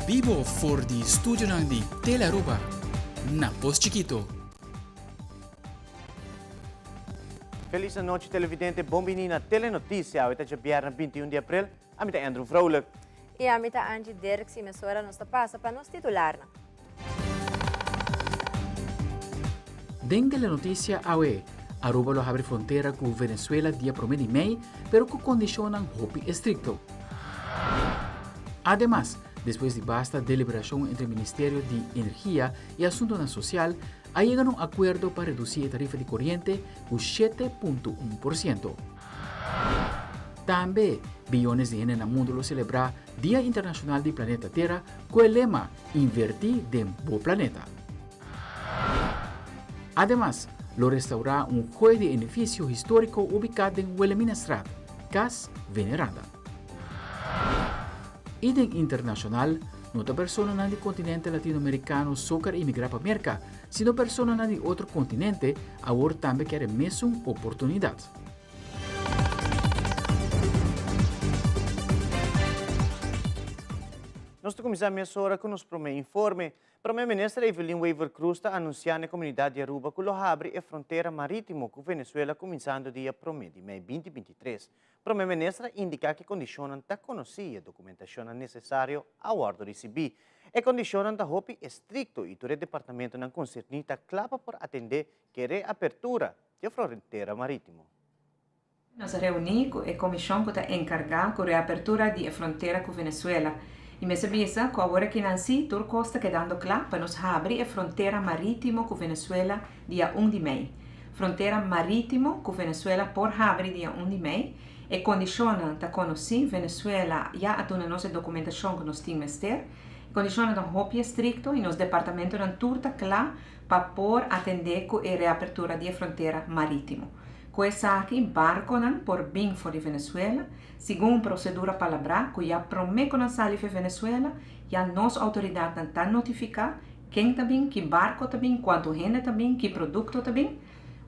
vivo for di studio di Telearuba, na Post Chiquito. Feliz noite, televidente. Bombini na Telenotisia. Hoje é dia 21 de abril. A mim é Andrew Vrolijk. E a mim é Angie Dirks e emissora nos passa para nos titular. Dengue la noticia awe. Aruba lo abre frontera con Venezuela dia promeni mei, pero con condicionan hopi estricto. Además, después de vasta deliberación entre el Ministerio de Energía y Asuntos Social, ha llegado a un acuerdo para reducir la tarifa de corriente un 7.1%. También, billones de yen en el mundo lo celebra Día Internacional del Planeta Tierra con el lema Invertir en Bo Planeta. Además, lo restaurará un juego de edificio histórico ubicado en Wilhelmina Straat, Cas Veneranda. Y en internacional, no otra persona en el continente latinoamericano socar emigrar para América, sino persona en el otro continente ahora también quiere mesma oportunidad. Nós começamos a hora com os primeiros informe. Primeiro-Ministro Evelyn Weaver Cruz está anunciando à comunidade de Aruba que abre a fronteira marítima com Venezuela começando dia 1 de maio 2023. Primeiro-Ministro indica que condicionam a conhecer a documentação necessária ao ordem de receber. E condicionam a roupa estricto e todo o departamento não concernita clava por atender que reapertura da fronteira marítima. Nós reunimos com a comissão que está encarregada com a reapertura da fronteira com Venezuela. E me sabia que agora que Nancy Turco está quedando claro para nos abrir a fronteira marítima com Venezuela dia 1 de maio. Fronteira marítima com Venezuela por abrir dia 1 de maio e condiciona a conhecer Venezuela já a toda a nossa documentação que nós temos ter. Condiciona a roupa estricto e nos departamentos não turta claro para por atender com a reapertura da fronteira marítima. Questa aqui barco por bem for de Venezuela, segundo procedura palabra que já promete na sair de Venezuela, já nos autoridade está notificar quem também, que barco também, quanto gente também, que produto também.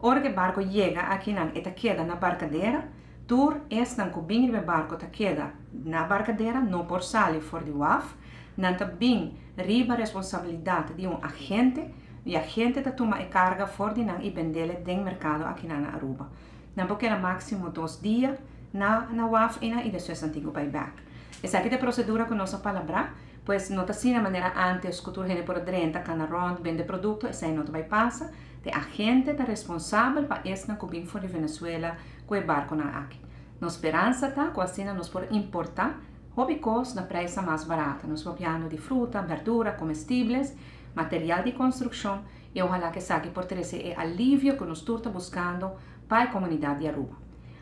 Ora que barco chega aqui na eta queda na barcadeira, tur estan que bem o barco ta queda na barcadeira, não por sair for de WAF, não também riba responsabilidade de agente. E a gente está tomando carga fora de e vendê-la no mercado aqui na Aruba. Não porque era máximo 2 dias na WAF e depois antigo payback. Essa aqui é a procedura com nossa palavra, pois não está assim de maneira antes que tu gente por dentro, cana rond, vende produto, essa aí não vai passar. A gente está responsável para esta que vem fora de Venezuela com o barco na aqui. Nossa esperança está que assim nós por importar hobby cost na preço mais barata. Nós vamos de fruta, verdura, comestíveis, material de construção e ojalá que saque por trazer o alívio que nós estamos buscando para a comunidade de Aruba.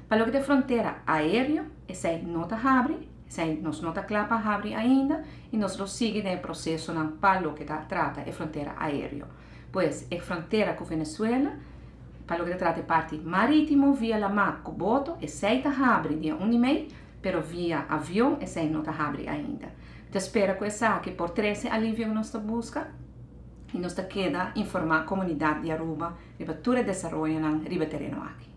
Para o que é fronteira aérea, essa não está abre, essa nós não está claro para abrir ainda e nós seguimos no processo para o que trata a fronteira aérea. Pois a fronteira com Venezuela, para o que trata a parte marítima, via la mar com boto, essa está abre dia 1 de maio, pero via avião, essa não está abre ainda. Então espero que essa que por trazer alívio que nós busca. E nos queda informar a comunidade de Aruba sobre todo o desenvolvimento no terreno aqui.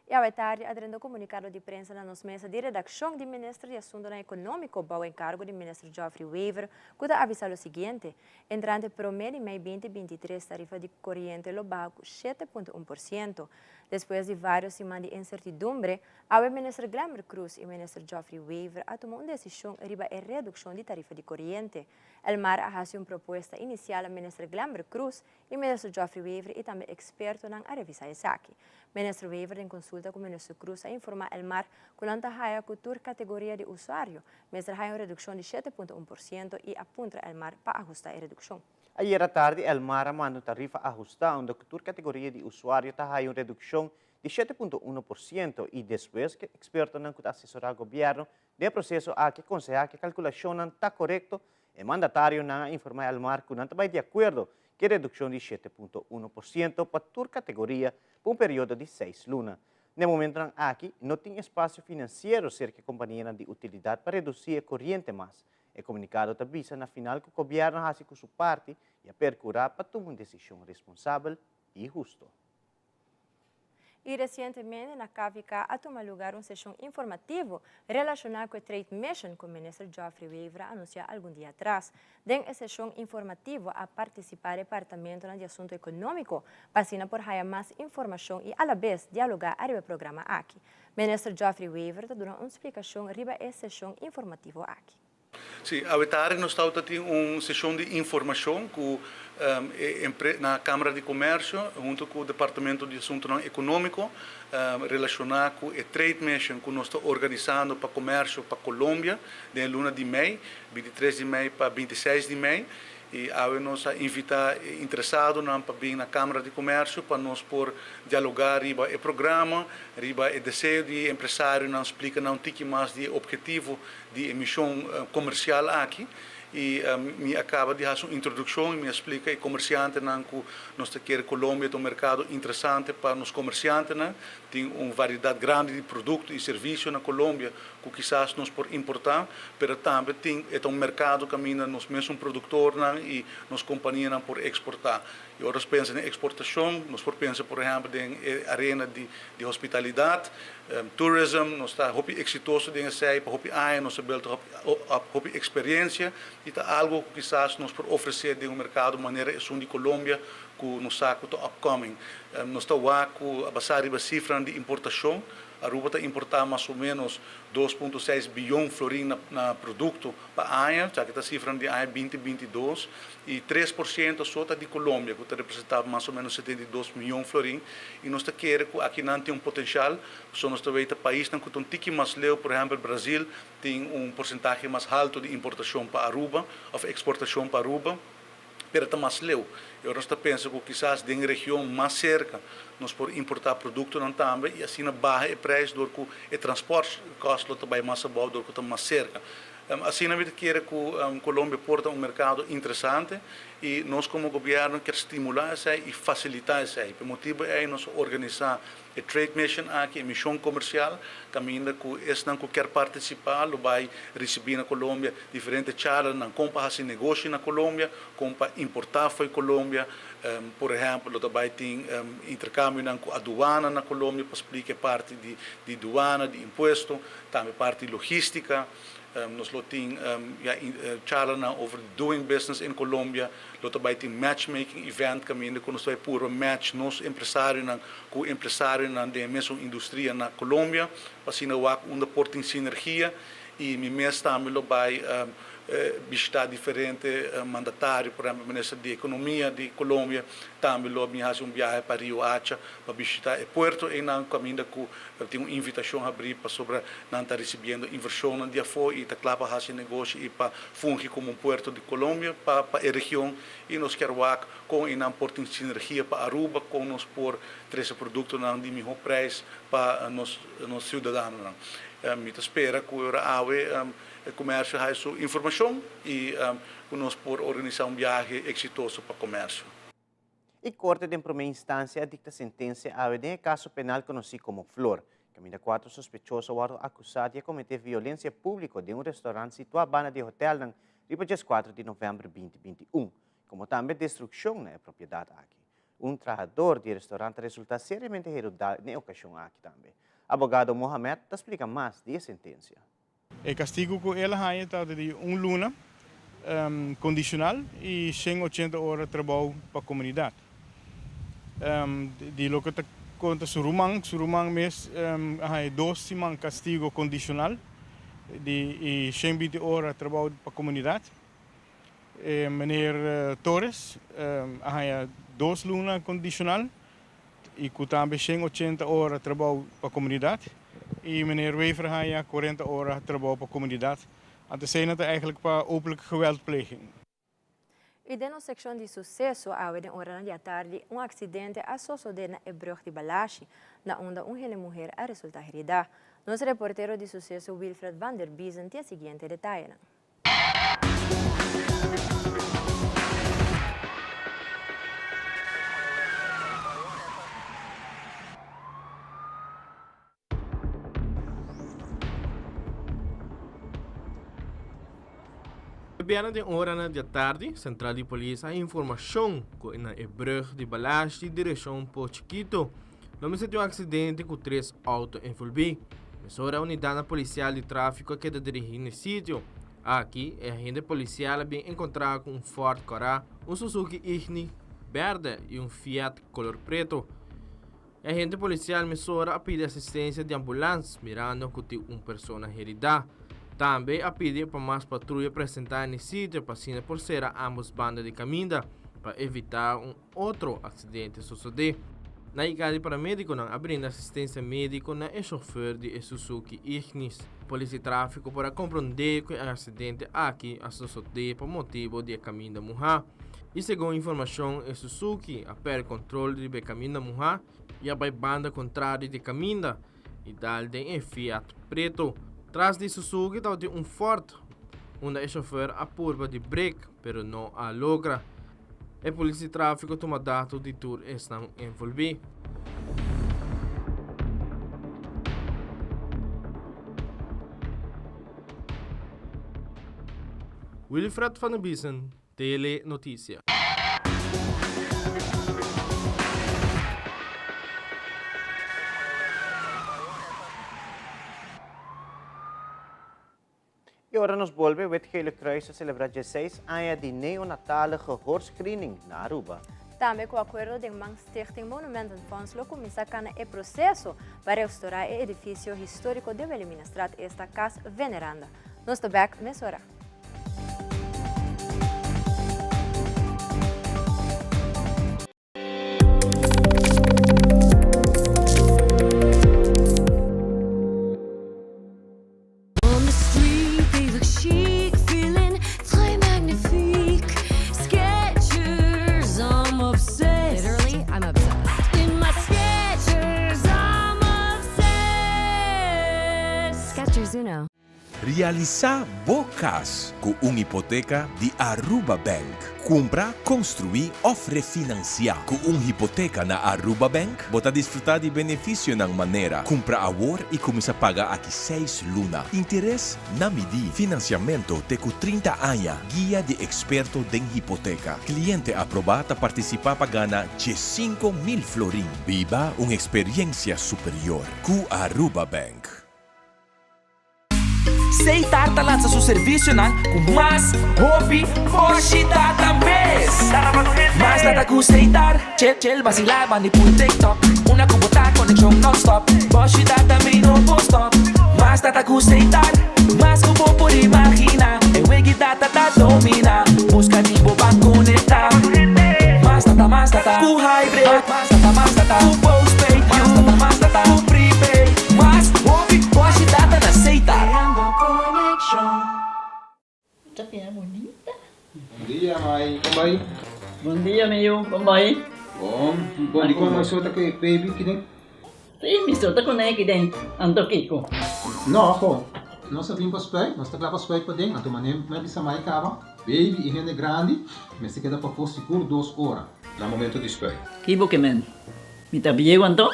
E à tarde, adrendo comunicado de imprensa na nossa mesa de redação do Ministro de Assuntos Econômicos, ao encargo do Ministro Geoffrey Weaver, que está avisado o seguinte: entrante promedio de maio 2023, tarifa de corriente global 7.1%. Depois de várias semanas de incertidumbre, o Ministro Glamber Cruz e o Ministro Geoffrey Weaver tomaram uma decisão sobre a redução de tarifa de corriente. El mar ha hecho uma proposta inicial ao Ministro Glamber Cruz e o Ministro Geoffrey Weaver e também experto na revisar isso aqui. O Ministro Weaver, em consulta com o Ministro Cruz, a informar el mar que não há cultura categoria de usuário, mas há uma redução de 7.1% e apunta el mar para ajustar a redução. Ayer à tarde, El Mar mandou tarifa ajustada, onde a categoria de usuário está uma redução de 7.1% e depois que expertos não assessorar o governo do processo a que aconselhar que a calculação não está correta e mandatário não informar El Mar que não está de acordo que a redução de 7.1% para toda categoria por período de 6 lunas. No momento aqui, não tem espaço financeiro cerca da companhia de utilidade para reduzir a corrente mais. O comunicado também na final que o governo faz com sua parte e a percurar para tomar uma decisão responsável e justa. E recentemente, na KVK, a tomar lugar uma sessão informativa relacionada com a Trade Mission que o ministro Geoffrey Weaver anunciou algum dia atrás. Dentro da sessão informativa, a participar do Departamento de Assunto Econômico, passando por raiar mais informação e, à vez, dialogar sobre o programa aqui. O ministro Geoffrey Weaver está dando uma explicação sobre a sessão informativa aqui. Sim, a tarde nós estamos tendo uma sessão de informação com na Câmara de Comércio, junto com o Departamento de Assunto Econômico, relacionado com a Trade Mission que nós estamos organizando para comércio para Colômbia, de luna de maio, 23 de maio para 26 de maio. E agora nós invitar interessados para vir na Câmara de Comércio para nós por dialogar sobre o programa, sobre o desejo de empresário, não explica não tique mais de objetivo de emissão comercial aqui. E me acaba de fazer uma introdução e me explica que comerciante que nós queremos Colômbia é um mercado interessante para os comerciantes, tem uma variedade grande de produtos e serviços na Colômbia que quizás nós por importar, mas também tem um mercado que nós mesmos produtores e nas companhias por exportar. E outros pensam em exportação, nós pensamos, por exemplo, em arena de hospitalidade, tourism, nós está muito exitoso dentro dessa para muito ano, nós temos experiência e está algo que quizás nós por oferecer de mercado de maneira de Colômbia que nos saco do upcoming. Nós estamos com a basar a cifra de importação. A Aruba está importar mais ou menos 2,6 bilhões de florins na produto para a AIA, já que está a cifra de AIA 2022, e 3% só está de Colômbia, que está representando mais ou menos 72 milhões de florins, e nós queremos que aqui não tem um potencial, só nós temos país que tem um tique mais leu, por exemplo, o Brasil tem um porcentagem mais alto de importação para Aruba, ou exportação para Aruba, pero está mais leu. Eu nós pensamos que quizás em região mais cerca nós podemos importar produtos não também e assim barra o preço do que o transporte custo também mais bom do que está mais cerca. Assim a gente quer que a Colômbia porta um mercado interessante e nós como governo quer estimular isso e facilitar isso. Por motivo é nós organizar a Trade Mission aqui, a missão comercial, caminho que esse não quer participar, vai receber na Colômbia diferentes charlas, não compra assim negócio na Colômbia, compra importar foi Colômbia, por exemplo, também tem intercâmbio com a aduana na Colômbia para explicar parte de aduana, de imposto, também parte de logística. Nós temos charla over doing business em Colômbia, nós também temos matchmaking event caminho que nós vai puro match nos empresários com empresários da mesma indústria na Colômbia, assim não há uma porta em sinergia e mesmo também vai visitar diferentes mandatários, por exemplo, o ministro de Economia de Colômbia, também me faz viagem para Rio Hacha para visitar o porto e não caminho que tem uma invitação a abrir para sobre não estar recebendo inversão de afora e está claro para fazer negócio e para fungir como um porto de Colômbia para a região e nós queremos com uma porta em sinergia para Aruba com nós por três produtos de melhor preço para os cidadãos. Me espera que o comércio tenha sua informação e nós por organizar viagem exitoso para o comércio. E Corte de Primeira Instância dicta sentença a um caso penal conhecido como Flor, que ainda 4 sospechosos foram acusados de cometer violência pública de um restaurante situado na de hotel na dia 4 de novembro de 2021, como também destruição na propriedade aqui. Um trabalhador de restaurante resulta seriamente herido na ocasião aqui também. Abogado Mohamed explica mais da sentença. O castigo que ela está de luna condicional e 180 horas de trabalho para a comunidade. De lo que te conta surumang mes há 2 semanas castigo condicional de 120 horas de trabalho para a comunidade. Meneer Torres há 2 lunas condicional e também 180 horas de trabalho para a comunidade. E meneer Weaver há 40 horas de trabalho para a comunidade. Antecedente eigenlijk para openlijke geweldpleging. E dentro da secção de sucesso, há uma hora da tarde, um acidente associado na brug de Balashi, na onde uma mulher a resultar herida. Nosso reporteiro de sucesso, Wilfred van der Biesen, tem a seguinte detalhe. Biana de hora da tarde, Central de Polícia a informação que na brug de Balash de direção para Chiquito, Não me sentiu um acidente com 3 autos em Fulbi. Mesora a unidade policial de tráfego que está dirigindo no sítio. Aqui, a agente policial bem encontrado com um Ford Corá, um Suzuki Igni verde e um Fiat color preto. A agente policial Mesora a pedir assistência de ambulância, mirando que tem uma pessoa herida. Também a pedir para mais patrulha apresentar no sítio para se por ser a ambos bandas de caminho para evitar um outro acidente suceder. Na chegada de paramédico, não abrindo assistência médica na chofer de Suzuki Ignis. Polícia de tráfego para compreender que o acidente aqui sucedeu por motivo de caminho da mulher. E segundo informação, a Suzuki a per controle de caminho da mulher e a banda contrária de caminho e dalde em Fiat preto. Tras de Suzuki estava um Ford, onde o chofer a curva de break, pero não a logra. A polícia de tráfego toma dados de tour estão envolvidos. Wilfred van der Biesen, Tele Notícia. E ora nos volve o Gele Kruis a celebrar 16 anos de neonatale gehoorscreening na Aruba. Também com o acordo de Man Stichting Monumenten Fonds, começa o processo para restaurar o edifício histórico de administrar esta casa veneranda. Nós estamos back nessa hora. Realizar bocas com uma hipoteca de Aruba Bank. Compra, construir ou refinanciar. Com uma hipoteca na Aruba Bank, você desfrutar de benefício na maneira. Compra agora e começa a pagar aqui 6 lunas. Interesse na medida. Financiamento de 30 anos. Guia de experto de hipoteca. Cliente aprovado participar para ganhar 5.000 florin. Viva uma experiência superior. Com Aruba Bank. Seitar lança seu serviço com mais hobby, hoje data mês. Mais nada com Seitar, chill, vacilar, manipula TikTok. Uma cubota, conexão non-stop. Hoje data me no stop. Mais nada com Seitar, mais que vou por imaginar. Eu e data da domina, busca de boba conectar. Mais data, com hybrid. Mais data, com postpaid. Mais data, com prepaid. Mais hobby, hoje data na Seitar. Tapia bonita. Bom dia, mãe. Como vai? Bom dia, meu. Como vai? Bom dia, como você está aqui, baby, que tem? Sim, me solta com ele que tem. Ando Kiko. Não, pô. Nós vimos para os pés, nós estamos lá para os pés para dentro, então maneiro, mas bisa mais cava. Baby e rende grande, mas se queda para for seguro 2 horas, no momento de espera. Kibo que men. Me tapia quanto?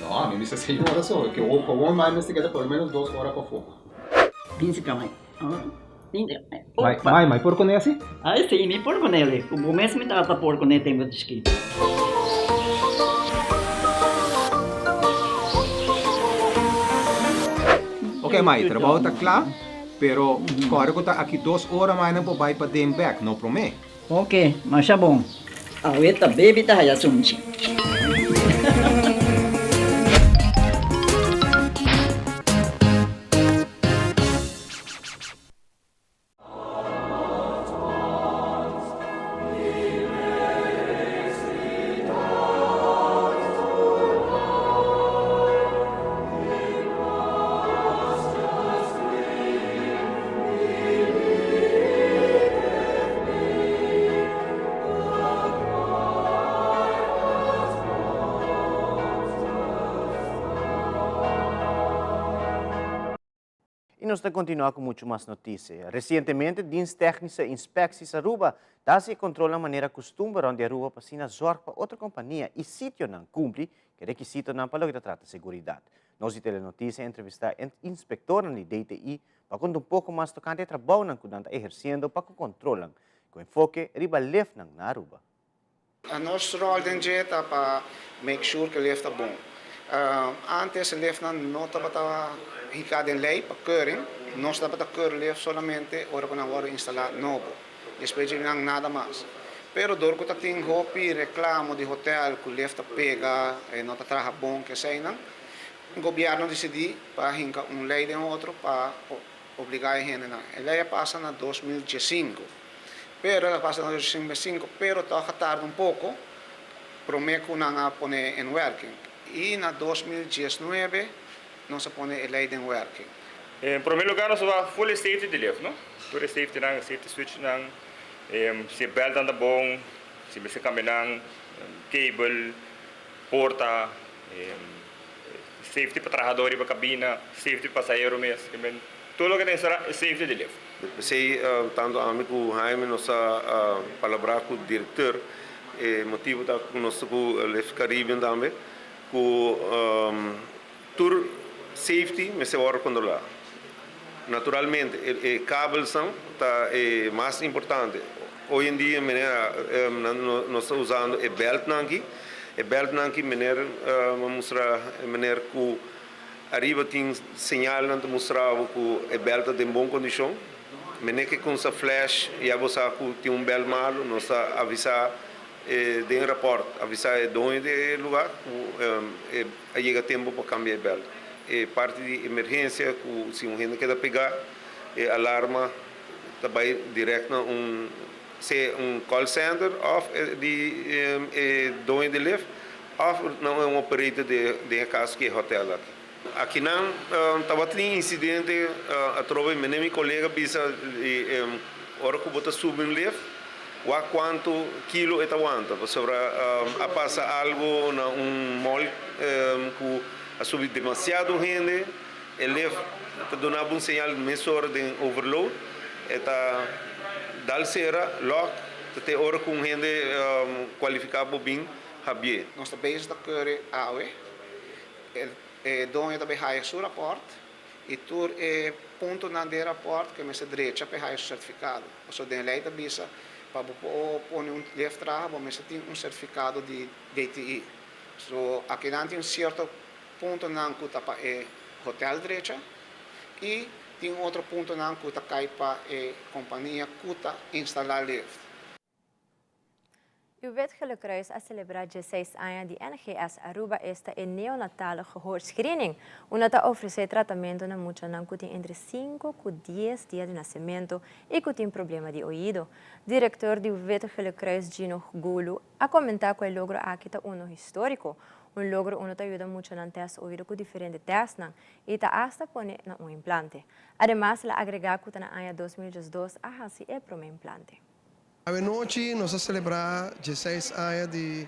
Não, a mim bisa 6 horas só, que o bom mais se queda pelo menos 2 horas para fogo. 15 kamay. Mãe, por conhece? Ai, sim, me por com ele. O mês me trata por com ele, tem muito escrito. Ok, mãe, trabalho está claro, pero agora que está aqui 2 horas mais não pode ir para dem back, não promete? Ok, mas é bom. A ueta baby tá aí assunto. E nós vamos continuar com muito mais notícias. Recentemente, Dienst Technische Inspecties Aruba dá-se controle da maneira costume onde Aruba passina zorg para outra companhia e sítio não cumpre que requisito não para lograr trata de segurança. Nós de Telenotícia entrevistar inspetor na DTI para contar um pouco mais tocante ao trabalho que estão exercendo para controlar com enfoque riba lef na Aruba. A nossa rol é para make sure que ele está bom. Antes lef na nota bata hikad en lei pa keuring, nós da bata keur lef solamente ora quando agora instalar novo. Depois de nada mais. Pero dor que tá tem hopi reclamo de hotel que lef ta pega e nota traha bom que sei não. O governo decidiu para hinca lei de outro para obrigar a gente na. A lei passa na 2015. Pero ela passa na 2005, pero está tarde um pouco. Prometo não pone em working. E na 2019 não se põe a lei em working. Em primeiro lugar, nós vamos full safety de levo, não? Tudo safety não, safety switch não, se belt anda bom, se você caminhar, cable, porta, safety para trabalhador e para cabina, safety para passageiro mesmo, tudo o que tem será safety de levo. Sei tanto amigo Jaime nossa palavra com o diretor, motivo da nosso Lef Caribbean também. Tour safety me se ora controlar. Naturalmente, o cabo são mais importante. Hoje em dia, nós estamos usando o belt nanki. O belt nanki, mostra que arriba tem sinal que mostra que o belt é em boa condição. Que com essa flash, já você tem belt malo, nós avisar de rapport, avisar onde é o lugar, chega tempo para cambiar a belt. Parte de emergência, se um gente quer pegar, alarma, vai direto na call center, ou de onde de lift, ou não operator de casa que é hotel aqui. Aqui não, estava tendo incidente, a trova, meu colega disse, hora que você sube no lift, quanto quilo é aguanta, sobre a passa algo na mall que a subir demasiado gente, ele está dando sinal emissor de overload, está dal cera lock, até hora com gente qualificado bem, habie. Nós também da querer awe, donde também há seu rapport, e tur é ponto na de rapport que me se direita para há certificado. O so den lei da bisa para pôr left trabalho, mas tem certificado de DTI. So aqui não tem certo ponto não que está para hotel direita e tem outro ponto não que está cai para companhia que está instalar lift. O Wetgele Kruis a celebrar 16 anos de NGS Aruba esta em neonatale gehoorscreening, onde está oferecer tratamento na mucha não que tem entre 5 e 10 dias de nascimento e que tem problema de ouvido. Diretor do Wetgele Kruis Gino Gulu a comentar que o logro aqui está histórico. Un logro uno te ayuda mucho en test oído con diferentes tests y te hasta pone en un implante. Además, la agrega que en el año 2002 a así el primer implante. Hoje nós vamos celebrar 16 anos de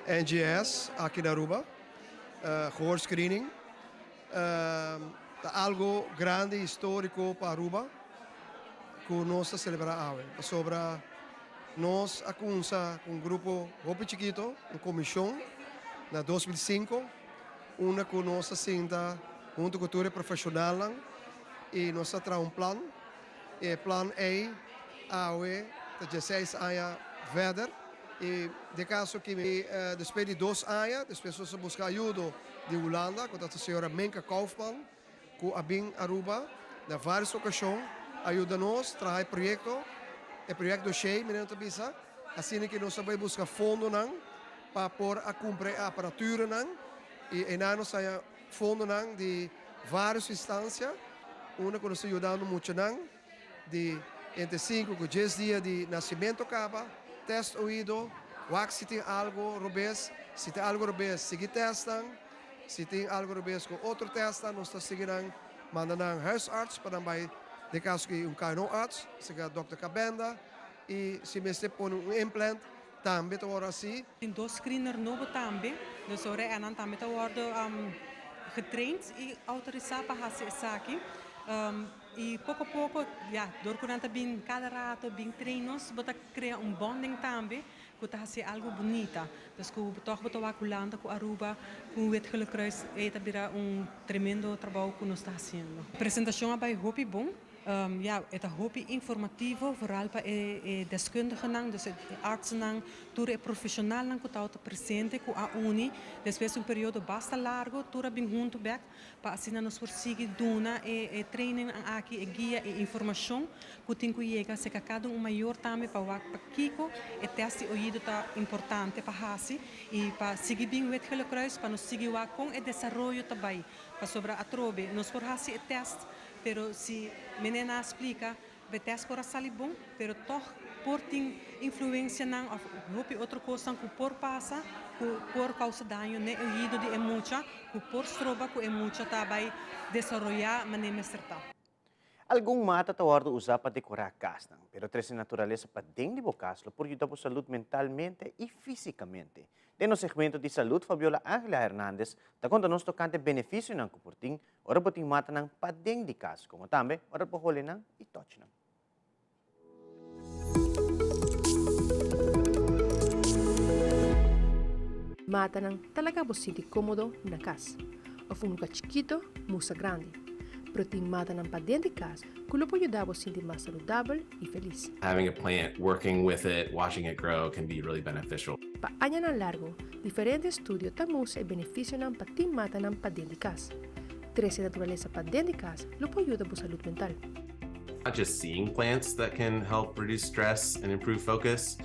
NGS aqui na Aruba, gehoorscreening. É algo grande, histórico para Aruba, que nós vamos celebrar hoje. Sobre nós, um grupo muito pequeno, uma comissão, na 2005, uma que nós senta junto com o profissional e nós temos plano. E o plano é hoje 16 anos verder e de caso que depois de 2 anos as pessoas buscam ajuda de Holanda com a senhora Menka Kaufman que a bem Aruba na várias ocasiões ajuda-nos traz projeto o projeto cheio menino tabisa assim que nós vamos buscar fundo não para por a comprar aparatura não e nós sai fundo não de várias instâncias uma que nos ajudando muito não de entre 5 e 10 dias de nascimento acaba, teste ouvido, se tem algo robês, se tem algo robês, seguir testando, se tem algo robês com outro testa, nós estamos seguindo, mandando huisarts para vai de caso que arts, se é Dr. Cabenda, e se você põe implante, também está assim. Tem 2 screeners novos também, dus ora en também está getraind e autorizado para fazer isso aqui. E pouco a pouco, durante cada rato, treinos, bota criar bonding também, que está ser algo bonito. Então, que toch bota Holanda, com Aruba, com o Wetgele Kruis, é também tremendo trabalho que nós está fazendo. A apresentação é bem bom. Het is hoop informativo, vooral para deskundigen, dus artsen, toer profissional que está presente com a uni, depois período basta largo, toer bem junto back, para assim nós conseguir dona training aqui, guia e informação, que tem que chegar se cada maior também para Kiko, e teste ouvido tá importante para hasi e para seguir bem o que kruis, para nós seguir com o desenvolvimento também, para sobre a trobe, nós por hasi e teste. Pero si menina explica, o teste por sair bom, pero toch por tem influência não, ou outra coisa que por passa, que por causa dano, né, o ido de emucha, que por stroba que emucha também desenvolver maneira certa. Algum mata tawardo usa para decorar a casa, pero trece natureza para dentro de bocaslo por ajudar por saúde mentalmente e fisicamente. No segmento de saúde, Fabiola Ángela Hernández está contando nos tocante benefício ng kuporting, ora po ting mata ng pa dentro de casa, como tambe, ora po huli ng itoch ng. Mata ng talaga po siti komodo na casa, o um lugar chiquito, musa grande. Protein mata ng pa dentro de casa, kulo po ayuda po siti mas saudável e feliz. Having a plant, working with it, watching it grow can be really beneficial. Pa año ng largo, diferentes estudios tamusa e beneficio ng pating mata ng pa dentro de casa. 13 naturaleza pa dentro de casa, lo po ayuda po salud mental. Not just seeing plants that can help reduce stress and improve focus.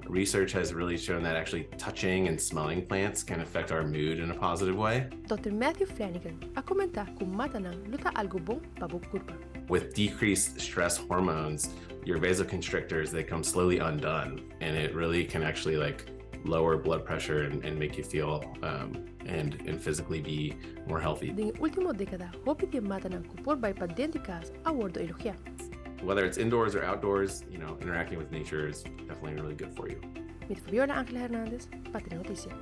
Research has really shown that actually touching and smelling plants can affect our mood in a positive way. Dr. Matthew Flanagan a comentar kung mata ng luta algo bong pabukkurpa. With decreased stress hormones, your vasoconstrictors, they come slowly undone, and it really can actually lower blood pressure and make you feel and physically be more healthy. Din ultimo dekada, hopi di mata ng kupor by pa dentro de casa awardo elogia. Whether it's indoors or outdoors, interacting with nature is definitely really good for you. Mit Fabiola Ángela Hernández, Patria Noticia.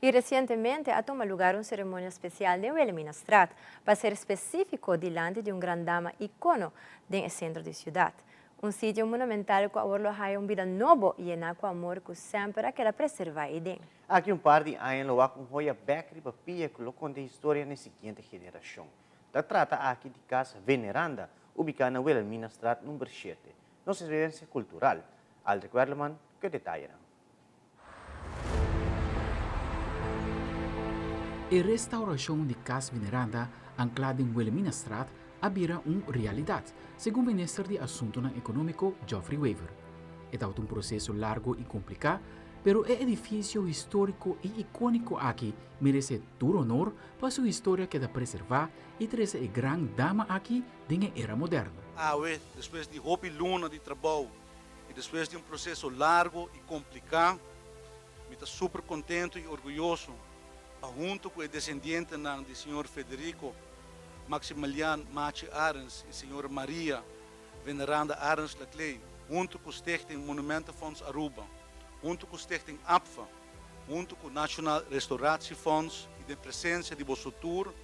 Y recientemente ha tomado lugar una ceremonia especial de Wilhelmina Straat para ser específico delante de un gran dama icono del centro de la ciudad. Un sitio monumental que ahora hay un vida nuevo y llena con amor que siempre queda preservar y den. Aqui par de anos lo com joia bakery papia que lo conta história na seguinte geração. Da trata aqui de casa veneranda, ubicada na Wilhelmina Straat número 7. Nossa experiência cultural. Aldrich Werleman, que detalha. A restauração de casa veneranda, anclada em Wilhelmina Straat, abrirá uma realidade, segundo o ministro de Assuntos Econômicos, Geoffrey Wever. É um processo largo e complicado, pero o edifício histórico e icônico aqui merece todo honor para sua história que dá preservar e trazer a grande dama aqui da era moderna. Depois de hobby luna de trabalho e depois de processo largo e complicado, me estou super contente e orgulhoso, junto com o descendente do senhor Federico Maximilian Machi Arens e senhora Maria Veneranda Arens Laclay, junto com o Stichting Monumentenfonds Aruba, junto com o Stichting APFA, junto com o National Restauratiefonds e de presença de Bossotur,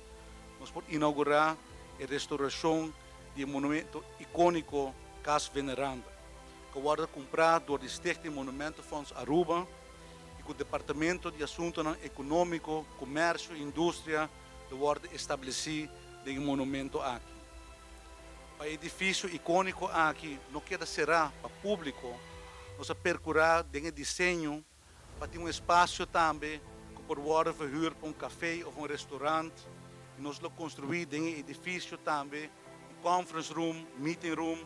nós podemos inaugurar a restauração do monumento icônico Casa Veneranda, que vai comprar do Stichting Monumentenfonds Aruba e com o Departamento de Assuntos Econômicos, Comércio e Indústria vai estabelecer o monumento aqui. O edifício icônico aqui não queda será para público, nós percurar o desenho para ter espaço também que por hora verhuur para café ou restaurante. E nós lo construir o edifício também, conference room, meeting room,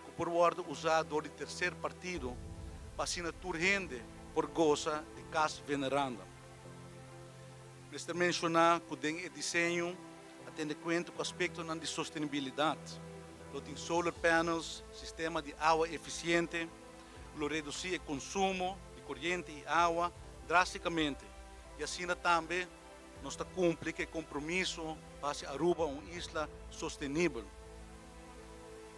que por hora usado do terceiro partido para assim toda gente por goza de casa veneranda. Mas também mencionar que o desenho tendo conta com o aspecto de sustentabilidade. Tem solar panels, sistema de água eficiente, reduzir o consumo de corrente e água drasticamente. E assim também nós cumprimos o compromisso para Aruba uma isla sustentável.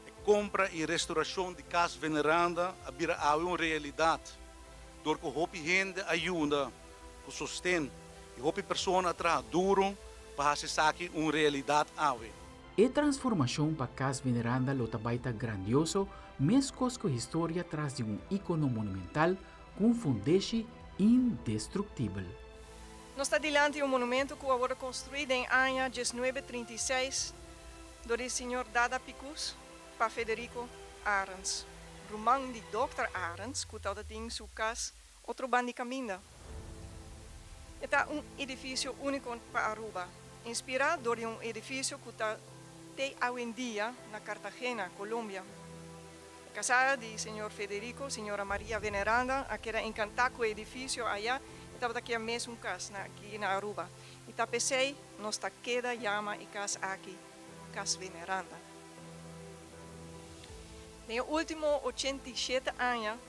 A compra e restauração de casa veneranda abrirá uma realidade, porque o hopi gente ajuda, o sustento, e hopi pessoa atrás duro para fazer uma realidade ave. A transformação para casa veneranda lota baita grandioso, mesmo com a história atrás de um ícono monumental com fundeixe indestrutível. Nós está diante um monumento que foi construído em ano 1936 por o senhor Dada Picus para Federico Arens. Rumang de Dr. Arens, que tem sua casa, outro bando de caminho. É edifício único para Aruba, inspirado por edifício que tem hoje em dia na Cartagena, Colômbia. Casada de senhor Federico, senhora Maria Veneranda, que era encantada com o edifício allá, estava aqui a mesma casa aqui na Aruba. E pensei, nós queda chama e casa aqui, casa Veneranda. Nos últimos 87 anos,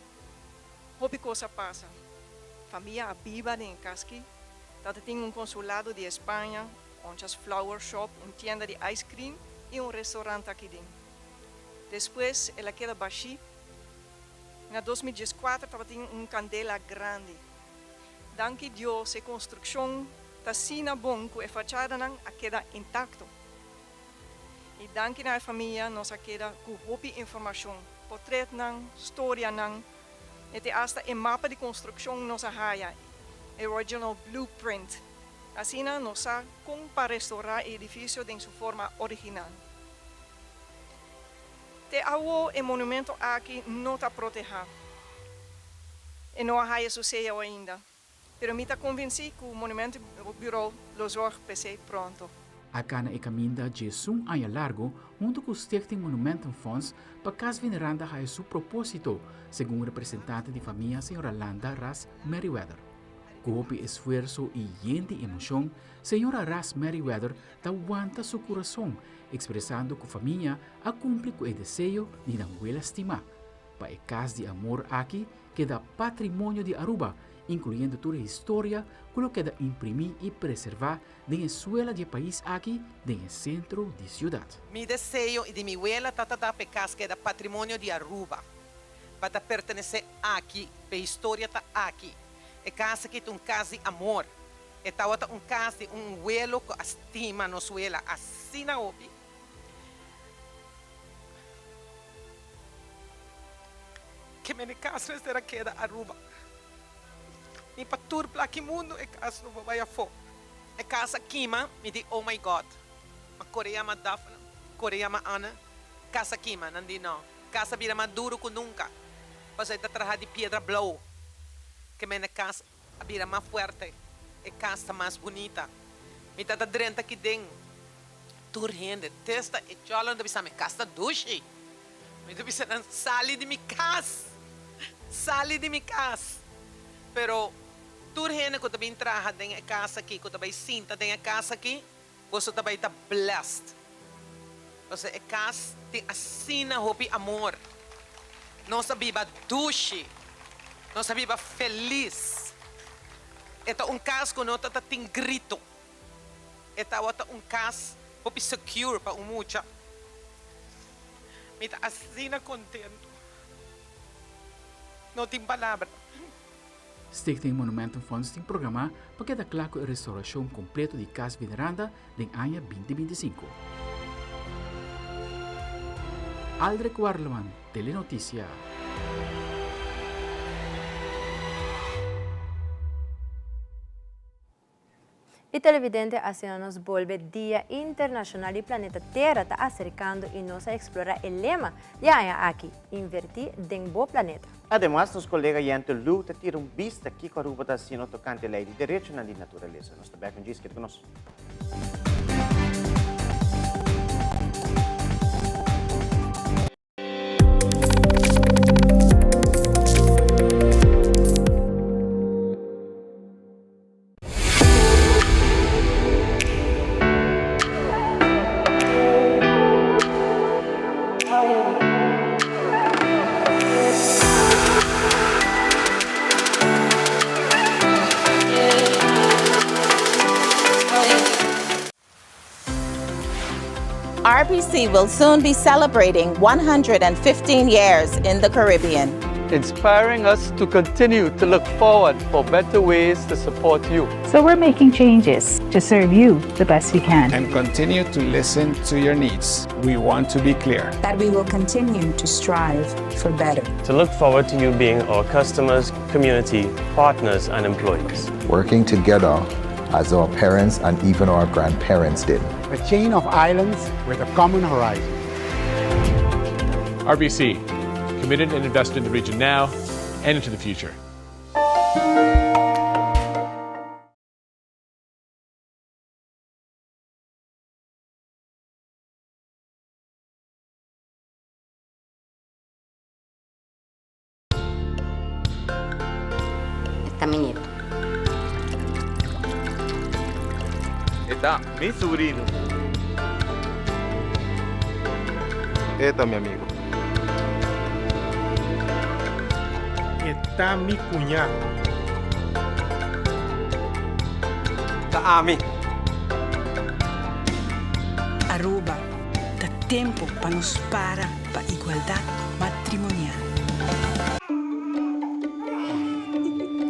houve coisa passa. Família viva em casa aqui, tem consulado de Espanha, um flower shop, tienda de ice cream e restaurante aqui dentro. Depois, ela queda baixi. Em 2014, tinha candela grande. Danke Deus, a construção está sina bom que a fachada queda intacto. E danke na família, nós queda com roupa informação, portrait história e até o mapa de construção nós haya, original blueprint. Assim, nós como para restaurar o edifício em sua forma original. O monumento aqui não está protegido. E não há sucesso ainda. Mas me está convencido que o monumento bureau lo zorg PC pronto. A cana e caminda de um ano largo, junto com o Stichting Monumentum Fonds, para Casa Veneranda a seu propósito, segundo o representante de família, senhora Landa Ras Merriweather. Com o esforço e gente emoção, senhora Ras Merriweather aguanta seu coração, expressando que a família a cumpre com o desejo de não estimar. Para a casa de amor aqui, que dá patrimônio de Aruba, incluindo toda a história que queda imprimir e preservar na escola de país aqui, no centro da cidade. Mi desejo e de mi abuela tata pecas que é patrimônio de Aruba, para pertencer aqui, para a história tá aqui. É casa que tem casa de amor, é um casa de abuelo que estima nossa abuela, assim na obi. Que me casa será que da Aruba. E para tudo para que mundo é casa não vai a fo. É casa Kima, me diz oh my God. A Coreia ma Daphne, Coreia ma Ana, casa Kima, não diz não. Casa vira mais duro que nunca. Mas é trabalhar de pedra blow. Que me casa vira mais forte. É casa mais bonita. Me tá dentro aqui dentro. Tur gente, testa e jola não bisa me casa duche. Me bisa não sali de minha casa. Sali de minha casa. Pero tur gente que também trabalha dentro da casa aqui, que também sinta dentro da casa aqui, você também está blessed. Você é casa tem assina hopi amor. Nossa viva duche. Nossa viva feliz. Esta casa que não tem grito. Esta é casa hopi secure para mucha. Me está assina contento. Não tem palavra. Stichting Monumentum Fonds tem programa para que dá claro a restauração completa de Casa Veneranda em ano 2025. Aldrich Warleman, Telenotícia. E televidente, assim nos volve Dia Internacional do Planeta Terra está acercando e nós a explorar o lema de aqui, invertir em bom planeta. Además, nosso colega Yanto Lu tira vista aqui com a Aruba da Sino tocante a lei de direito na natureza. Nós também com diz que conosco. RPC will soon be celebrating 115 years in the Caribbean. inspiring us to continue to look forward for better ways to support you. So we're making changes to serve you the best we can. And continue to listen to your needs. We want to be clear That we will continue to strive for better. To look forward to you being our customers, community, partners, and employees. Working together as our parents and even our grandparents did. A chain of islands with a common horizon. RBC, committed and invested in the region now and into the future. Caminito. Está mi sobrino. Eta mi amigo. Está mi cuñado. Está Ami. Aruba, dá tempo para nos para a igualdade matrimonial.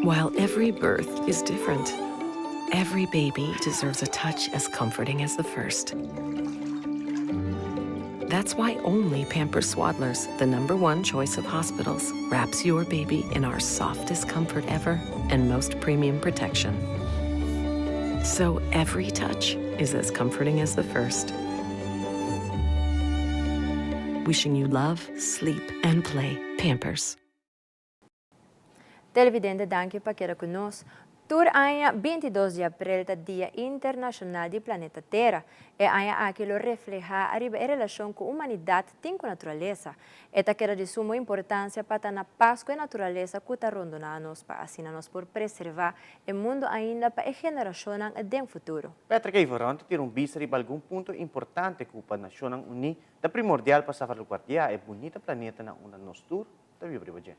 While every birth is different, every baby deserves a touch as comforting as the first. That's why only Pampers Swaddlers, the #1 choice of hospitals, wraps your baby in our softest comfort ever and most premium protection. So every touch is as comforting as the first. Wishing you love, sleep, and play. Pampers. Televidente, danke para quedar conosco. Tur aia 22 de abril, da Dia Internacional do Planeta Terra, e aia aquilo refleja arriba a relação com a humanidade tem com a natureza. E tá queda de suma importância para estar na paz com a natureza que está rondando-nos, para assim nós por preservar o mundo ainda para a geração do futuro. Petra que vorante ter vista de algum ponto importante que a Nação Unida da primordial para salvaguardar o bonito planeta na onda nos tour da Bibliotecas.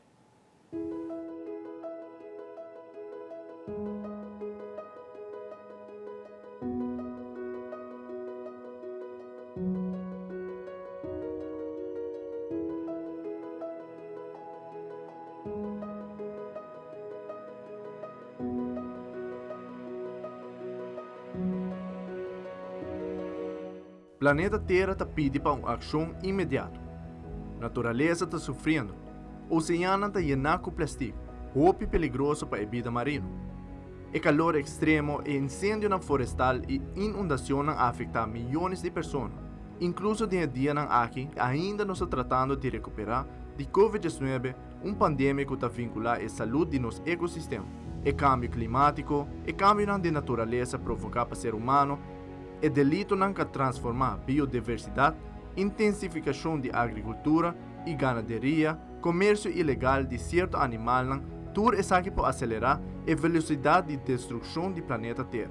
Planeta Terra está pedindo para uma ação imediata. Natureza está sofrendo. Oceano está llenado com plástico, roupa perigoso para a vida marinha. O calor extremo e incêndio na florestal e inundação afetam milhões de pessoas. Incluso dia a dia aqui, ainda não está tratando de recuperar de Covid-19, pandemia que está vinculada à saúde de nosso ecossistema. O cambio climático, o cambio de natureza provocado para o ser humano, o delito que transformar biodiversidade, intensificação de agricultura e ganaderia, comércio ilegal de certo animal, tudo isso aqui para acelerar a velocidade de destruição do planeta Terra.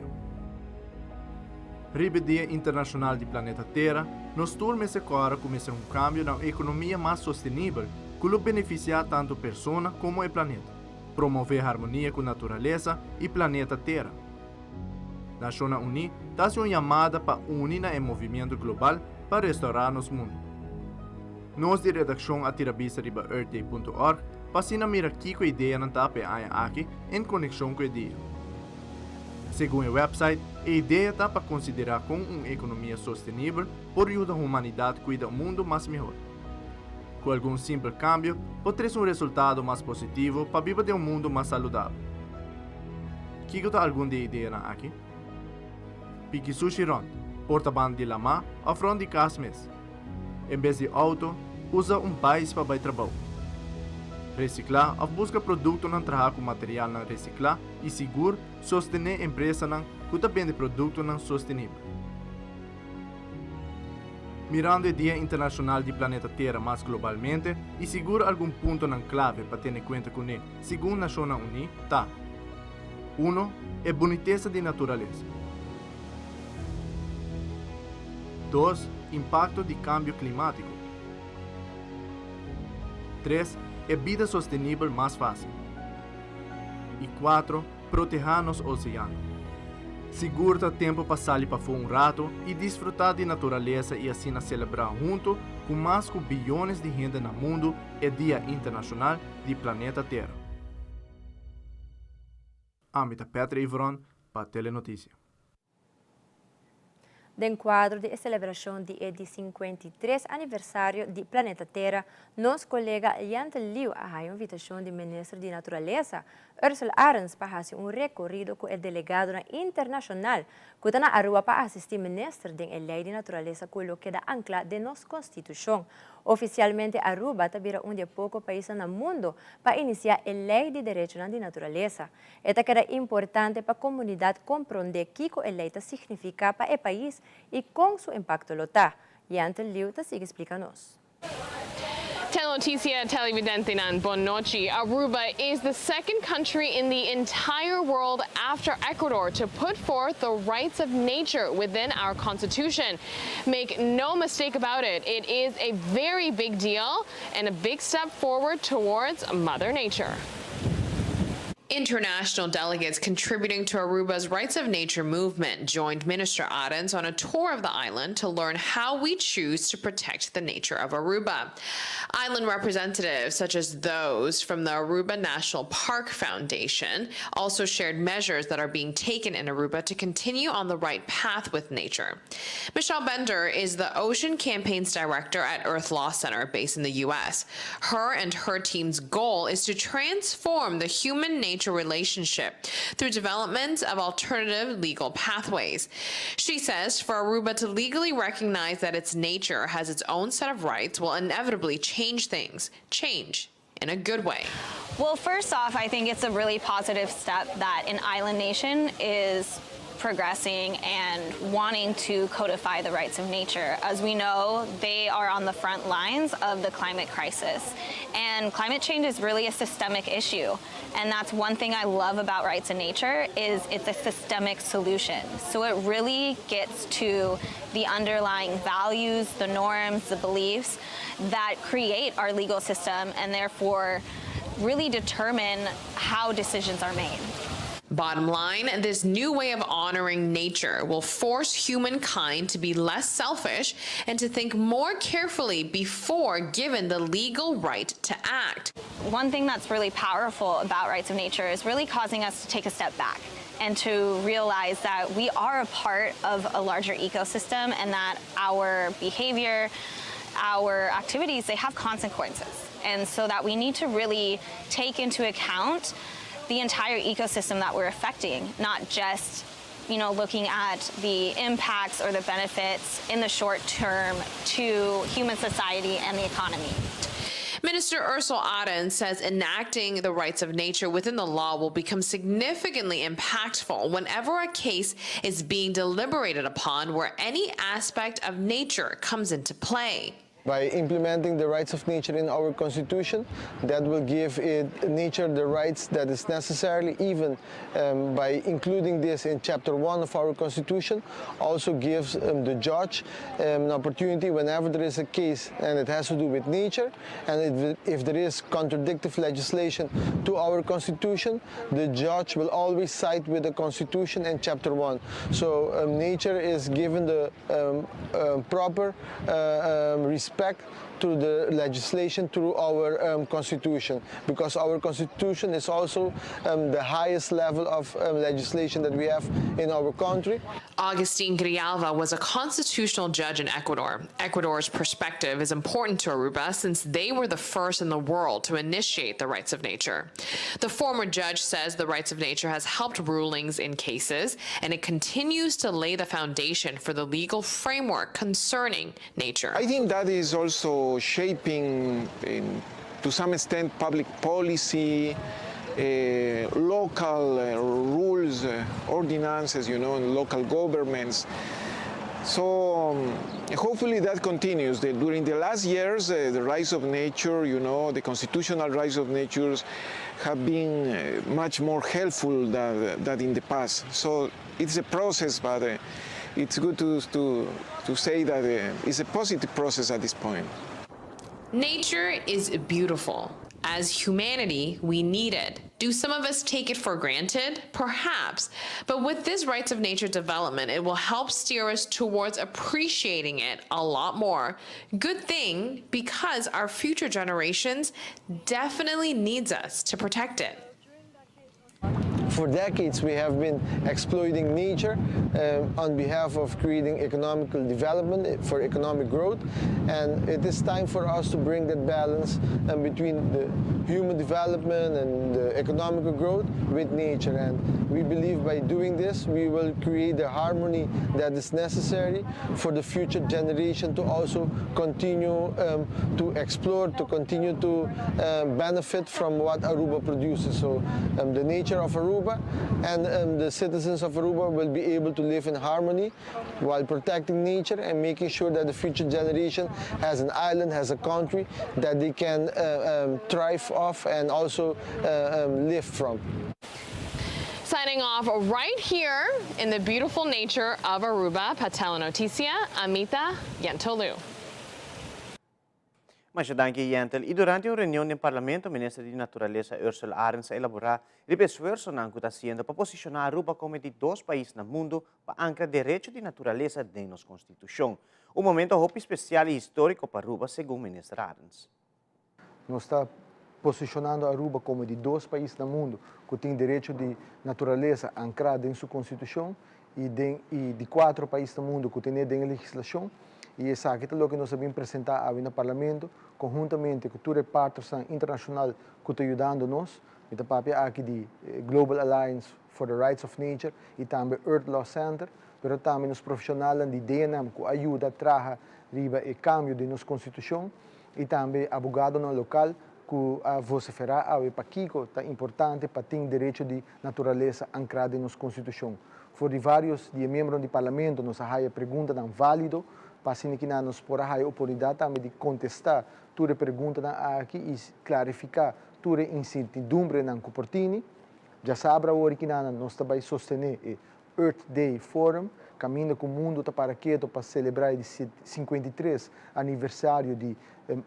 Ribe Dia Internacional do Planeta Terra, nós turmos agora começar cambio na economia mais sustentável que beneficia tanto a pessoa como o planeta, promover harmonia com a natureza e planeta Terra. Nações Unidas está uma chamada para unir o movimento global para restaurar nosso mundo. Nós de redação a tirabisa riba earthday.org para mira aqui com a ideia não está aqui em conexão com a ideia. Segundo o website, a ideia está para considerar como uma economia sustentável por ajudar a humanidade a cuidar do mundo mais melhor. Com algum simples cambio, pode ter resultado mais positivo para viver de mundo mais saudável. Que está alguma ideia aqui? Pique sushi rond, porta-band de lama, a front de casmes. Em vez de auto, usa bike para ir trabalho. Reciclar, a busca produto não trabalhar com material não reciclar e seguro, sostener empresa não que vende produto não sustentável. Mirando o Dia Internacional do Planeta Terra mais globalmente, e seguro algum ponto não clave para ter em conta com ele, segundo a Nações Unidas, tá. 1. É boniteza de natureza. 2. Impacto de cambio climático. 3. É vida sustentável mais fácil. E 4. Proteger nos oceanos. segura tempo para sair para fora rato e desfrutar de natureza e assim celebrar junto com mais de bilhões de gente no mundo o Dia Internacional do Planeta Terra. Amita Petra Ivron para Telenotícia. Do quadro de celebração do 53 aniversário do Planeta Terra, nosso colega Yante Liu a invitação do ministro de Natureza, Ursula Arens, para fazer recorrido com o delegado internacional que está na Aruba para assistir o ministro da Lei de Natureza que queda ancla de nossa Constituição. Oficialmente, Aruba está um de poucos países no mundo para iniciar a Lei de Direitos da Natureza. Esta é importante para a comunidade compreender o que a lei significa para o país e com seu impacto local. Yante Liu sigue explicando-nos. Telenotícia televidente nan boa noite. Aruba is the second country in the entire world after Ecuador to put forth the rights of nature within our constitution. Make no mistake about it, it is a very big deal and a big step forward towards Mother Nature. International delegates contributing to Aruba's Rights of Nature movement joined Minister Arens on a tour of the island to learn how we choose to protect the nature of Aruba. Island representatives, such as those from the Aruba National Park Foundation, also shared measures that are being taken in Aruba to continue on the right path with nature. Michelle Bender is the Ocean Campaigns Director at Earth Law Center based in the U.S. Her and her team's goal is to transform the human-nature relationship through development of alternative legal pathways. She says for Aruba to legally recognize that its nature has its own set of rights will inevitably change things, change in a good way. Well, first off, I think it's a really positive step that an island nation is progressing and wanting to codify the rights of nature. As we know, they are on the front lines of the climate crisis. And climate change is really a systemic issue. And that's one thing I love about rights in nature is it's a systemic solution. So it really gets to the underlying values, the norms, the beliefs that create our legal system and therefore really determine how decisions are made. Bottom line, this new way of honoring nature will force humankind to be less selfish and to think more carefully before given the legal right to act. One thing that's really powerful about rights of nature is really causing us to take a step back and to realize that we are a part of a larger ecosystem and that our behavior, our activities, they have consequences. And so that we need to really take into account the entire ecosystem that we're affecting, not just, looking at the impacts or the benefits in the short term to human society and the economy. Minister Ursula Arens says enacting the rights of nature within the law will become significantly impactful whenever a case is being deliberated upon where any aspect of nature comes into play. By implementing the rights of nature in our Constitution, that will give nature the rights that is necessarily, even by including this in Chapter 1 of our Constitution, also gives the judge an opportunity whenever there is a case and it has to do with nature, and if there is contradictory legislation to our Constitution, the judge will always side with the Constitution and Chapter 1. So nature is given the proper respect to the legislation through our Constitution, because our Constitution is also the highest level of legislation that we have in our country. Agustin Grijalva was a constitutional judge in Ecuador. Ecuador's perspective is important to Aruba since they were the first in the world to initiate the rights of nature. The former judge says the rights of nature has helped rulings in cases, and it continues to lay the foundation for the legal framework concerning nature. I think that is also shaping, to some extent, public policy, local rules, ordinances, in local governments. So hopefully that continues. During the last years, the rights of nature, the constitutional rights of nature have been much more helpful than in the past. So it's a process, but it's good to say that it's a positive process at this point. Nature is beautiful, as humanity we need it. Do some of us take it for granted? Perhaps. But with this rights of nature development, it will help steer us towards appreciating it a lot more. Good thing, because our future generations definitely needs us to protect it. For decades, we have been exploiting nature on behalf of creating economical development for economic growth, and it is time for us to bring that balance between the human development and the economical growth with nature. And we believe by doing this, we will create the harmony that is necessary for the future generation to also continue to explore, to continue to benefit from what Aruba produces. So the nature of Aruba and the citizens of Aruba will be able to live in harmony while protecting nature and making sure that the future generation has an island, has a country that they can thrive off and also live from. Signing off right here in the beautiful nature of Aruba, Patelanoticia, Amita Yentolu. Mas danke Yentel. E durante uma reunião no Parlamento, o ministro de Natureza Ursula Arens elaborar o esforço na hacienda para posicionar Aruba como de 2 países no mundo para ancrar direito de natureza dentro da nossa Constituição. Um momento especial e histórico para Aruba, segundo o ministro Arens. Nós está posicionando Aruba como de 2 países no mundo que têm direito de natureza ancrado em sua Constituição e de 4 países no mundo que têm dentro da legislação. E isso aqui é o que nós vamos apresentar no Parlamento, conjuntamente com toda a parte internacional que está ajudando nós, e também aqui de Global Alliance for the Rights of Nature e também Earth Law Center, mas também os profissionais de DNM que ajudam a trazer o cambio de nossa Constituição e também abogados no local que vociferar para Kiko é importante para ter direito de natureza ancrado em nossa Constituição. For de vários membros do Parlamento, nós a pergunta não válido, para que nós podemos ter a oportunidade também de contestar toda a pergunta aqui e clarificar toda a incertidumbre na Cupertini. Já sabe agora que nós também sostener o Earth Day Forum, caminho com o mundo para quieto para celebrar o 53 aniversário de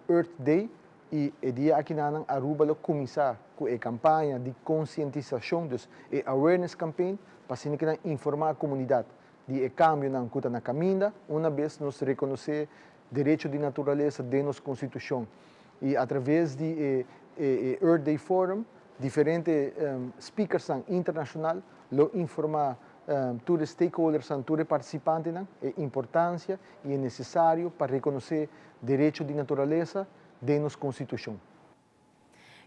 Earth Day e o dia aqui na Aruba começar com a campanha de conscientização, a awareness campaign, para que informar a comunidade de cambio na caminha, uma vez nós reconhecer direito de natureza de nossa Constituição. E através de Earth Day Forum, diferentes speakers internacionais informar todos os stakeholders, todos os participantes, a importância e é necessário para reconhecer direito de natureza de nossa Constituição.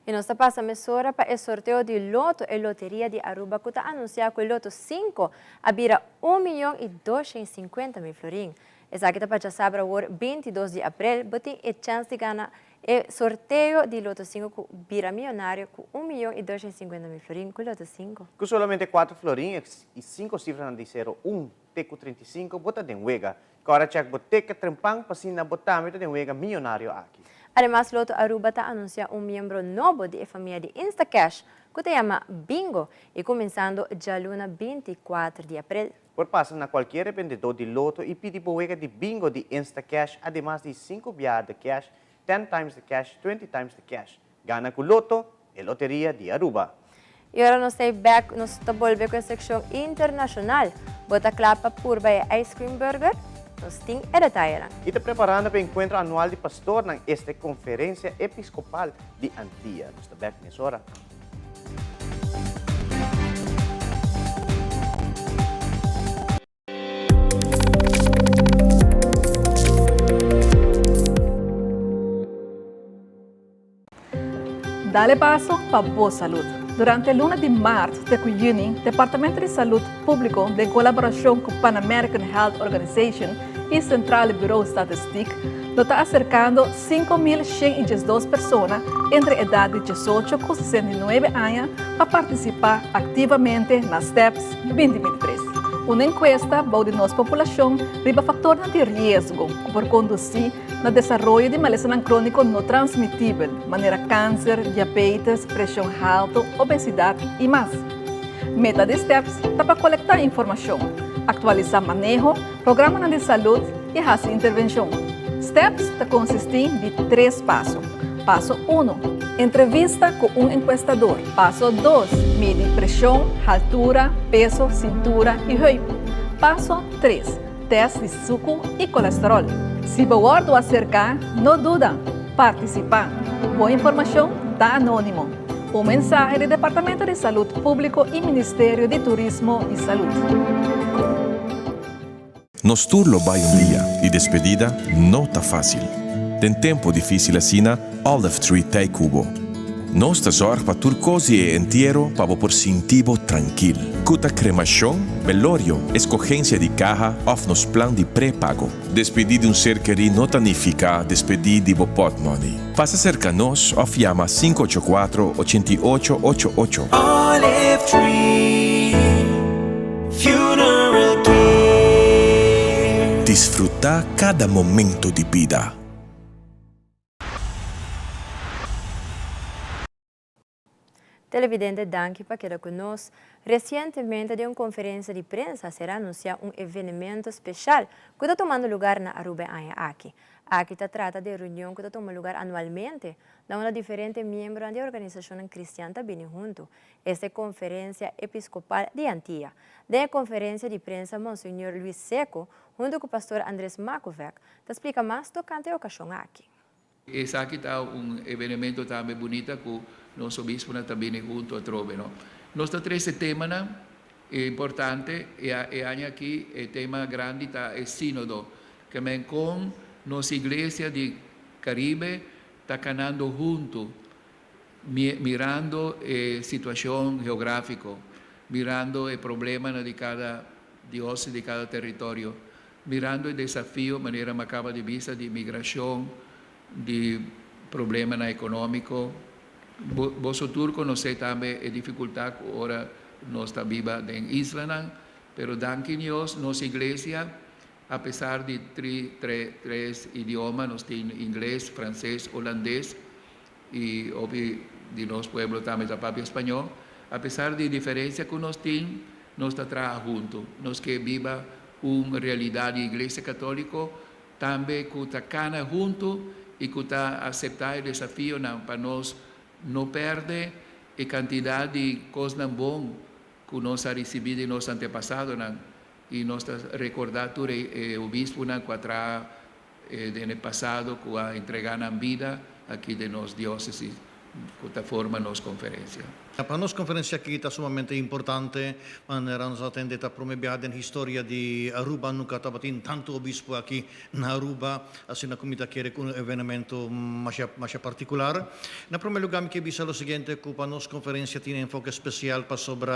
E nós passamos agora para o sorteio de loto e loteria de Aruba, que está anunciado que o loto 5 abrirá 1.250.000 florins. Essa aqui está já sabe agora, 22 de abril, mas tem a chance de ganhar o sorteio de loto 5 que vira milionário com 1.250.000 florins com o loto 5. Com somente 4 florins e 5 cifras de 0, 1, teco 35, bota de wega. Agora check boteca trempang, pasina botamento de wega milionário aqui. Además, Loto Aruba está anunciando un miembro nuevo de la familia de Instacash, que se llama Bingo, y comenzando ya luna 24 de abril. Por pasar a cualquier vendedor de Loto y pedir boega de Bingo de Instacash, además de 5 viajes de cash, 10 times the cash, 20 times the cash. Gana con Loto, la lotería de Aruba. Y ahora nos volvemos con la sección internacional. Bota clapa purba e Ice Cream Burger. Sting e detallarán. Y está preparando para el encuentro anual de pastor en esta conferencia episcopal de Antilla. Nos está back nessa hora. Dale paso para boa saúde. Durante el lunes de marzo de junho, o Departamento de Saúde Público, de colaboração com Pan American Health Organization e Central Bureau de Statistic, está acercando 5.112 pessoas entre a idade de 18 e 69 anos para participar ativamente nas STEPS 2023. Uma encuesta de nossa população riba fatores de risco por conduzir no desenvolvimento de maleza crônico não transmitível, maneira câncer, diabetes, pressão alta, obesidade e mais. Meta de STEPS é para coletar informação, atualizar manejo, programa de saúde e fazer intervenção. STEPS consiste de 3 passos. Paso 1. Entrevista con un encuestador. Paso 2. Mide presión, altura, peso, cintura y heup. Paso 3. Test de suco y colesterol. Si abordo acerca, no duda. Participa. Boa informação da Anônimo. Um mensaje do Departamento de Saúde Público e Ministério de Turismo e Saúde. Nos turlo vai dia e despedida não tá fácil. Tem tempo difícil assina Olive Tree Tay Cubo. Nós ta zorg pa turcosi e entierro pa por sintivo tranquil. Cuta cremação, velorio, escogencia de caja of nos plan de pré-pago. Despedir de um ser querido não significa despedir de pot money. Faça cerca nos of llama 584-8888. Olive Tree Funeral Care. Disfrutar cada momento de vida. Televidente Danke para quedar conosco. Recientemente, de uma conferência de prensa, será anunciado um evento especial que está tomando lugar na Aruba aqui. Aqui se trata de reunião que está tomando lugar anualmente, onde diferentes membros da organização cristã também junto. Esta conferência episcopal de Antilla. Da conferência de prensa, Monsenhor Luis Seco, junto com o pastor Andrés Makovec, explica mais tocante a ocasião aqui. Esse aqui está evento também bonito que nosso bispo também junto a trove, não? Nós três temas importante e aqui o tema grande está o sínodo, que com nossa igreja de Caribe está caminhando junto, mirando a situação geográfica, mirando o problema de cada diocese, de cada território, mirando o desafio, maneira macabra de vista de migração, de problema econômico. Vosso turco não sei também a dificuldade que agora nós está viva em Isla, pero danke Deus, nossa igreja, apesar de três idiomas, nós temos inglês, francês, holandês e óbvio de nosso pueblo também da própria espanhol, apesar de diferença que nós temos, nós está trabalhando junto, nós que viva uma realidade de igreja católica, também que está cana junto e que está aceitar o desafio para nós não perder a quantidade de coisas boas que nós recebemos de nossos antepassados e nós recordar o bispo que atrás no passado que a entregar a vida aqui de nossa diócesis que forma nossa conferência. Para nossa conferência aqui está sumamente importante, maneira nos atende a promover a história de Aruba, nunca estava tendo tanto obispo aqui na Aruba, assim na comunidade quer um evento mais particular. Na primeiro lugar, me quero dizer o seguinte, que para nossa conferência tem enfoque especial para sobre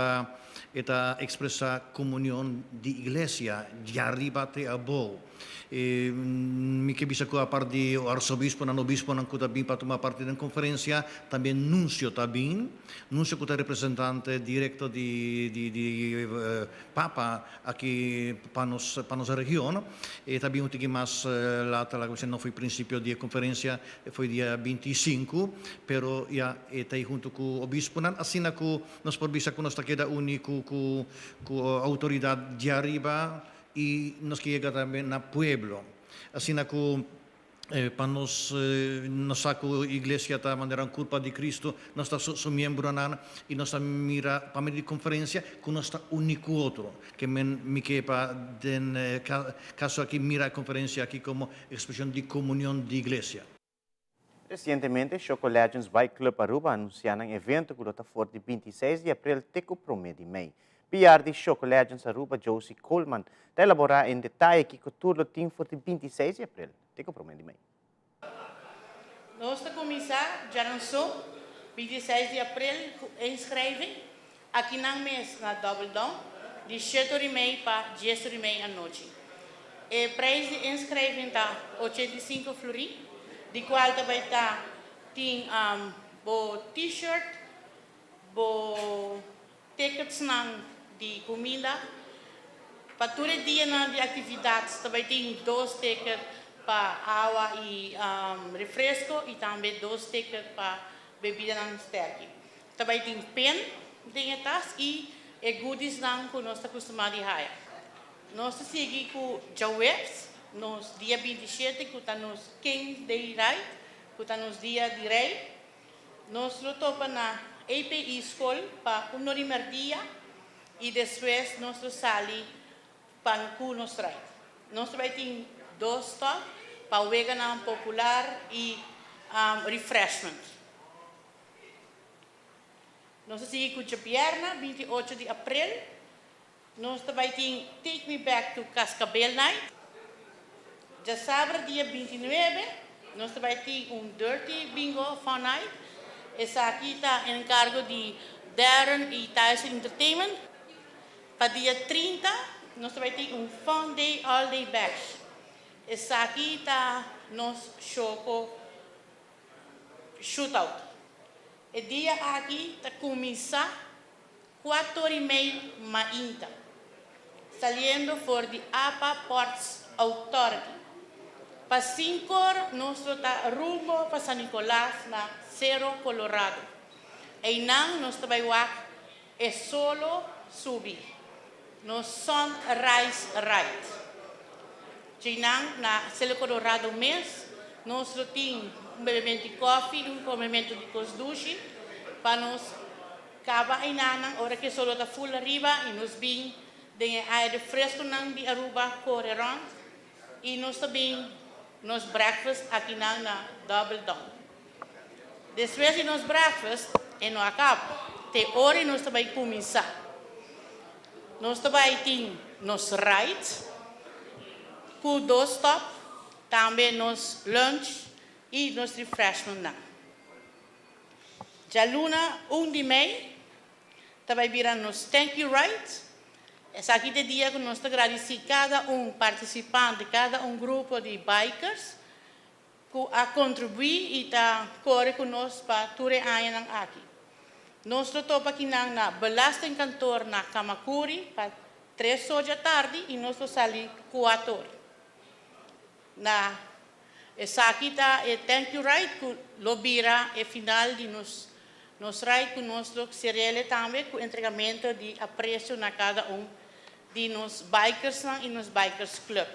esta expressar comunhão de igreja, de arriba até abaixo. Mi che bisa a parte di arcebispo, non obispo, non kuta bin para tomar parte da conferência, também nuncio tabin, nuncio kuta representante direto di Papa aqui para nossa região, e também utigi mais lá não foi princípio de conferência, foi dia 25, pero já está junto com o obispo, assim que nós por bisa que nós está queda único com a autoridade de arriba e nós que chega também na pueblo. Assim que para nós saco igreja está maneira culpa de Cristo, nós está so membro e nós mira para meio de conferência que nós está único outro, que me que para den caso aqui mira a conferência aqui como expressão de comunhão de igreja. Recentemente, Choco Legends Bike Club Aruba anunciaram um evento que está for de 26 de abril até o 1 de maio. PR de Choco Legends Aruba, Josie Coleman, está elaborar em detalhe que o turno tem for de 26 de abril até o 1 de maio. Nós vamos começar já lançou 26 de abril inscreve aqui na mesa na Double Down de 7h30 para 10h30 à noite. O preço de inscreve está 85 flori, de qual também está tem bo t-shirt, bo tickets de comida. Para todo dia de atividades também tem 2 tickets para água e refresco e também 2 tickets para bebida sterke. Também tem pen, dinhetas e goodies que nós estamos acostumados a raiar. Nós seguimos com Jawebs, nos dia 27, que está nos King Day Ride, kuta nos dia de rei, nós topa na API School para um primeiro dia e depois nós sali para o nosso rei. Nós vai ter 2 stops para o vegan popular e refreshment. Nós seguimos com a Pierna, 28 de abril. Nós vai ter Take Me Back to Cascabel Night. Já sábado, dia 29, nós vai ter Dirty Bingo Fun Night. Essa aqui está em cargo de Darren e Tyson Entertainment. Para dia 30, nós vai ter Fun Day All Day Bash. Essa aqui está nos show shootout. O dia aqui está começar 4:30 mainta, saliendo for the APA Ports Authority. Para 5 horas, nós está rumbo para San Nicolás, na Cerro Colorado. E não nós vai é solo subir. Nós sunrise ride. Chinang na Cerro Colorado mês, nós temos bebimento de coffee, comimento de cosdushi, para nós cava inanang ora que solo está full arriba e nos bem de aire fresco nang di Aruba corre around e nós também nos breakfast aqui na Double Down. Depois de nos breakfast e não acaba, te hora nós também começar. Nós também tem nos rides, com 2 stops, também nos lunch e nos refreshment. Já luna 1 de maio, também viram nos thank you rides. Essa aqui é dia que nós agradecemos cada participante, cada grupo de bikers que a contribuir e a correr conosco para tudo aqui. Nós estamos aqui na Belasting Cantor na Kamakuri para 3 horas da tarde e nós saímos 4 horas. Essa aqui está o thank you ride que lobira é final de nos ride conosco que seria também com entregamento de apreço na cada de nos bikers e nos bikers club.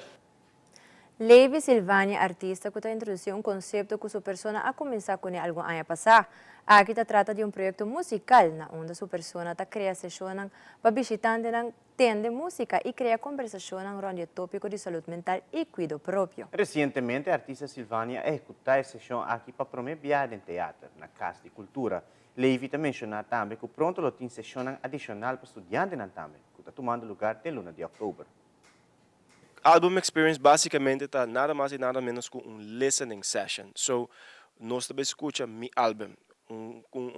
Levi Silvania, artista que introduziu conceito que sua persona a começar com algo ano passado. Aqui se trata de projeto musical, na onde sua persona cria sessões para visitantes tende música e cria conversação sobre o tópico de saúde mental e cuidado próprio. Recentemente, a artista Silvania executou sessão aqui para promover em teatro, na Casa de Cultura. Levi também mencionou também que pronto lo tem sessão adicional para estudantes também, que está tomando lugar de luna de outubro. Album Experience basicamente está nada mais e nada menos que listening session. So, nós também escuta mi álbum,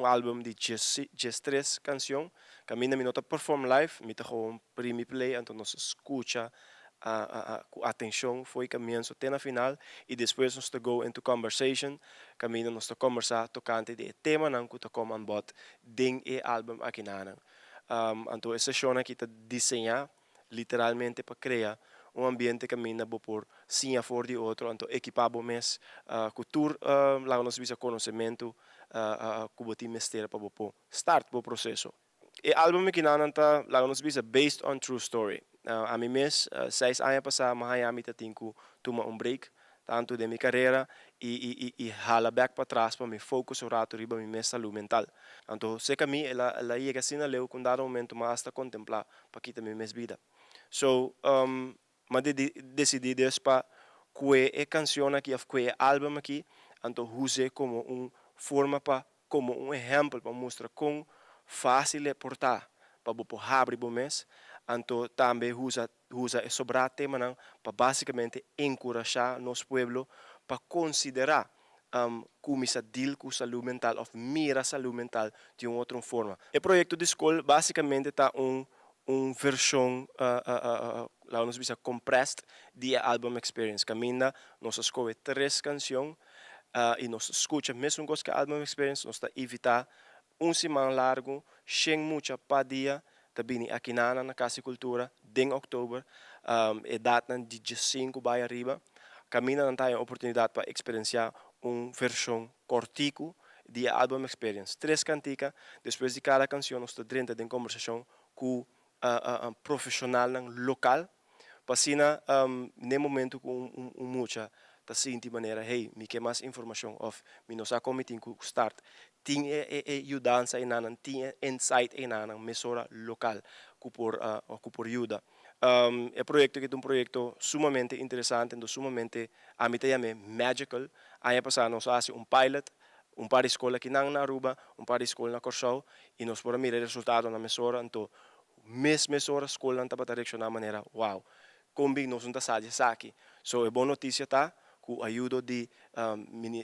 álbum de 13 canções, que a minha minota perform live, me tá com primi play, então nós escuta a atenção, foi começo até na final, e depois nós go into conversation, caminho nós conversar tocante de tema não que tá como an bot ding e álbum aqui na então essa sessão aqui tá desenhar literalmente para criar ambiente que mina por sim for de outro, então equipado mes cultura lá nós visa conhecimento que mestre para start o processo. E álbum que nanta lá nós visa based on true story. A mim mes 6 anos passado Miami tá tinha toma break tanto de minha carreira e hala back para trás para me focus o rato riba minha saúde mental. Então se que a mim ela ia assim na leu com dado momento mas hasta contemplar para quitar minha vida. So mas decidi despa que canção aqui que álbum aqui então use como forma para como exemplo para mostrar quão fácil é portar para abrir o mês então também usa sobrar tema não para basicamente encorajar nosso povo para considerar como se deal com saúde mental ou mira saúde mental de outra forma. O projeto de escola basicamente está versão lá nós visa compressed de album experience. Caminha nós escolhe 3 canções e nós escuta mesmo que album experience nós está evitar semana largo, sem muita dia, também aqui na Casa de Cultura, em outubro, e data de 15 vai arriba. Caminha não tem a oportunidade para experienciar versão cortico de album experience. 3 canticas, depois de cada canção nós está dentro de conversação com profissional local, para no momento com muita ta sinti maneira, hey, mi quer mais informação, of, mi não sa como tem que start, tem ajudança inanan, tem insight inanan, mesora local, que por ajuda. É projeto que é um projeto sumamente interessante, sumamente, a mim também magical. Aí passado nós fazemos pilot, par de escola aqui na Aruba, par de escola na Corsau, e nós podemos mirar o resultado na mesora, então, mesora escola não está para direcionar maneira, wow, como nós não estamos aqui. So, é boa notícia, tá? Com a ajuda do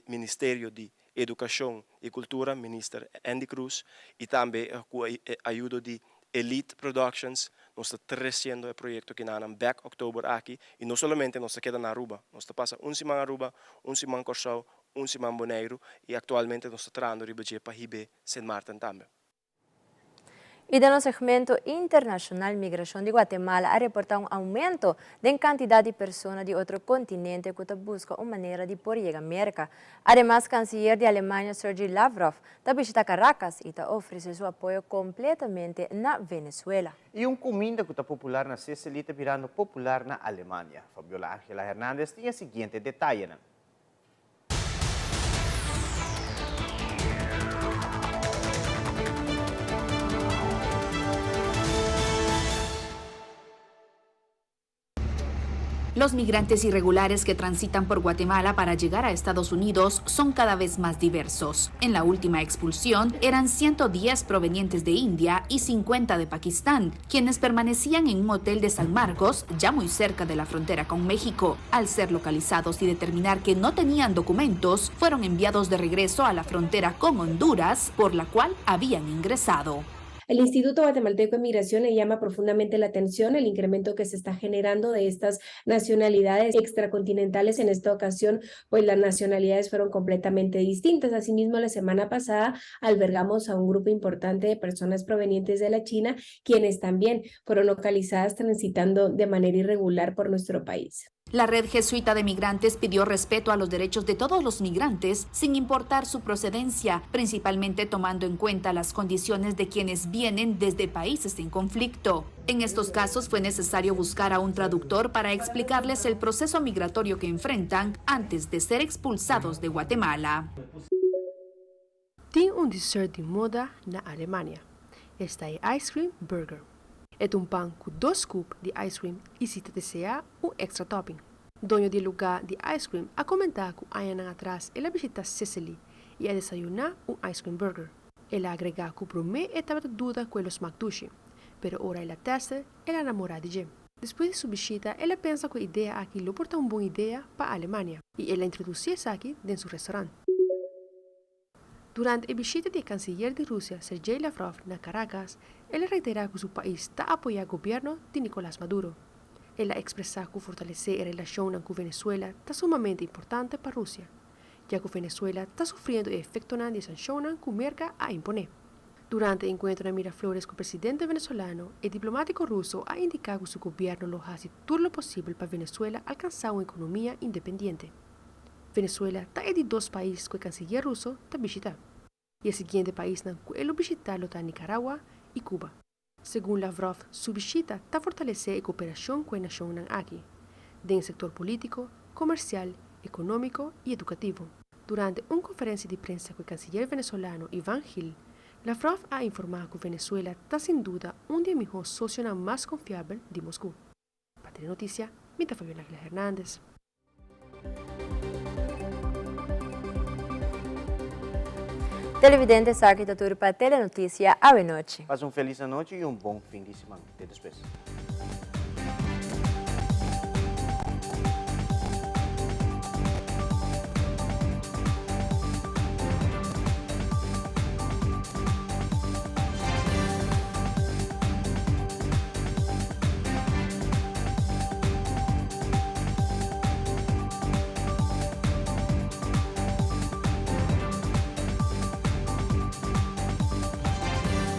Ministério de Educação e Cultura, Ministro Andy Cruz, e também com a ajuda de Elite Productions, nós estamos crescendo o projeto que na back October aqui, e não somente nós queda na Aruba, nós passa semana Aruba, semana Corsau, semana Bonaire, e atualmente nós estamos trazendo ribeje para Ribe Saint Martin também. E no segmento internacional, Migração de Guatemala ha reportado aumento de cantidad de personas de otro continente que buscan una manera de poder llegar a América. Además, canciller de Alemania, Sergei Lavrov, ta visita Caracas y ta ofrece su apoyo completamente na Venezuela. E comida que está popular na Sicily está virando popular na Alemanha. Fabiola Ángela Hernández tem o seguinte detalhe. Los migrantes irregulares que transitan por Guatemala para llegar a Estados Unidos son cada vez más diversos. En la última expulsión eran 110 provenientes de India y 50 de Pakistán, quienes permanecían en un hotel de San Marcos, ya muy cerca de la frontera con México. Al ser localizados y determinar que no tenían documentos, fueron enviados de regreso a la frontera con Honduras, por la cual habían ingresado. El Instituto Guatemalteco de Migración le llama profundamente la atención el incremento que se está generando de estas nacionalidades extracontinentales. En esta ocasión, pues las nacionalidades fueron completamente distintas. Asimismo, la semana pasada albergamos a un grupo importante de personas provenientes de la China, quienes también fueron localizadas transitando de manera irregular por nuestro país. La Red Jesuita de Migrantes pidió respeto a los derechos de todos los migrantes, sin importar su procedencia, principalmente tomando en cuenta las condiciones de quienes vienen desde países en conflicto. En estos casos fue necesario buscar a un traductor para explicarles el proceso migratorio que enfrentan antes de ser expulsados de Guatemala. Tem dessert de moda na Alemanha. Está el Ice Cream Burger. É pão com 2 scoops de ice cream e se deseja extra topping. Dono do lugar de ice cream a comentar que anos atrás ela visita Sicily e a desayunar ice cream burger. Ela agrega que promete estava dúvida com os McDushi, pero ora ela testa ela enamora de Jim. Depois de sua visita, ela pensa que a ideia aqui lhe porta uma boa ideia para a Alemanha e ela introduz isso aqui em seu restaurante. Durante a visita do canciller de Rússia, Sergei Lavrov, na Caracas, ele reitera que seu país está apoiando o governo de Nicolás Maduro. Ela expressa que fortalecer a relação com Venezuela está sumamente importante para a Rússia, já que Venezuela está sofrendo o efeito de sanções que o mercado a imponer. Durante o encontro na Miraflores com o presidente venezolano, o diplomático russo ha indicado que seu governo lo hace todo o possível para Venezuela alcançar uma economia independente. Venezuela está entre 2 países que o canciller russo está visitando. E o seguinte país que ele visitar está Nicaragua e Cuba. Segundo Lavrov, sua visita está fortalecer a cooperação com a nação aqui, no setor político, comercial, econômico e educativo. Durante uma conferência de prensa com o canciller venezolano Iván Gil, Lavrov ha informado que Venezuela está sem dúvida um dos mejores socios mais confiáveis de Moscou. Para ter notícia, minha Fabiola Ángela Hernández. Televidente, saque da turpa Telenotícia, ave noite. Faça feliz noite e bom fim de semana. Até depois.